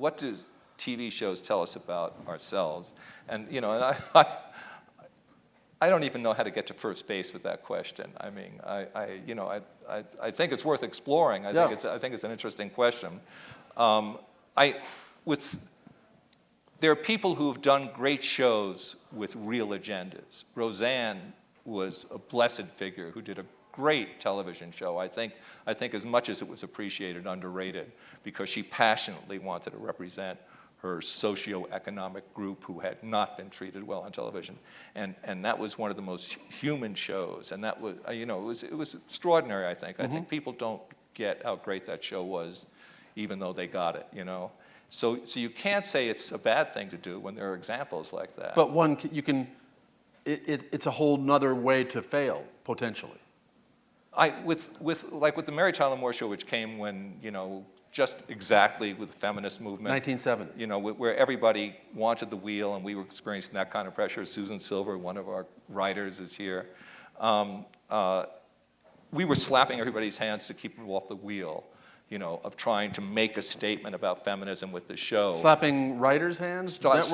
what do TV shows tell us about ourselves? And and I don't even know how to get to first base with that question. I mean, I think it's worth exploring. I think it's an interesting question. There are people who have done great shows with real agendas. Roseanne was a blessed figure who did a great television show. I think as much as it was appreciated, underrated, because she passionately wanted to represent her socioeconomic group who had not been treated well on television, and that was one of the most human shows, and that was it was extraordinary. I think people don't get how great that show was, even though they got it. So you can't say it's a bad thing to do when there are examples like that. But it's a whole nother way to fail potentially. With the Mary Tyler Moore Show, which came when just exactly with the feminist movement. 1970. Where everybody wanted the wheel, and we were experiencing that kind of pressure. Susan Silver, one of our writers, is here. We were slapping everybody's hands to keep them off the wheel, of trying to make a statement about feminism with the show. Slapping writers' hands, hands?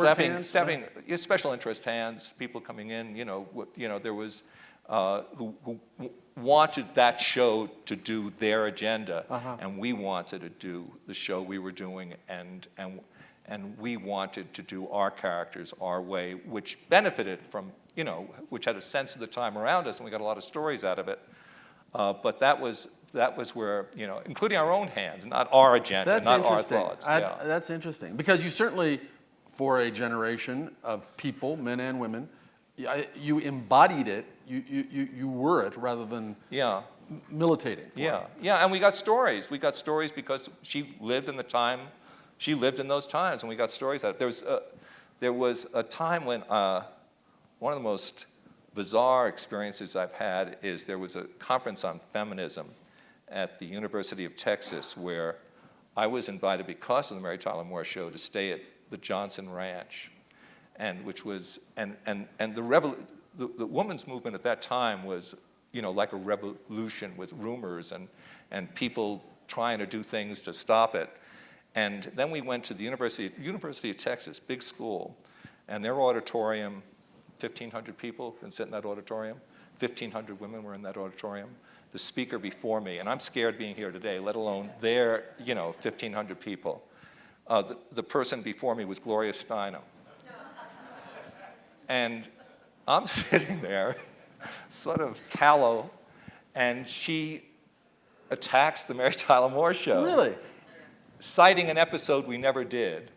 Slapping special interest hands, people coming in, there was who wanted that show to do their agenda, and we wanted to do the show we were doing, and we wanted to do our characters our way, which benefited from, which had a sense of the time around us, and we got a lot of stories out of it. But that was where, including our own hands, not our agenda, not our thoughts. That's interesting, because you certainly, for a generation of people, men and women, you embodied it. You were it rather than militating for it. And we got stories. We got stories because she lived in the time, she lived in those times, and we got stories out. There was a time when one of the most bizarre experiences I've had is there was a conference on feminism at the University of Texas where I was invited because of the Mary Tyler Moore Show to stay at the Johnson Ranch, and which was the women's movement at that time was like a revolution with rumors and people trying to do things to stop it. And then we went to the University of Texas, big school, and their auditorium, 1,500 people can sit in that auditorium. 1,500 women were in that auditorium. The speaker before me, and I'm scared being here today, let alone their 1,500 people. The person before me was Gloria Steinem. And I'm sitting there, sort of callow, and she attacks the Mary Tyler Moore Show. Really? Citing an episode we never did.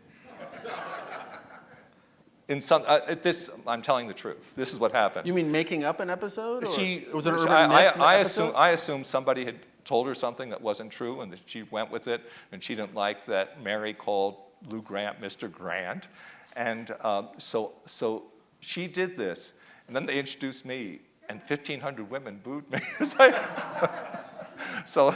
I'm telling the truth. This is what happened. You mean making up an episode? Was it an I assume somebody had told her something that wasn't true, and that she went with it, and she didn't like that Mary called Lou Grant Mr. Grant, and so she did this, and then they introduced me, and 1,500 women booed me. So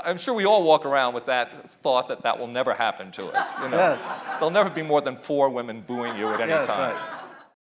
I'm sure we all walk around with that thought that will never happen to us. Yes. There'll never be more than 4 women booing you at any time. Right.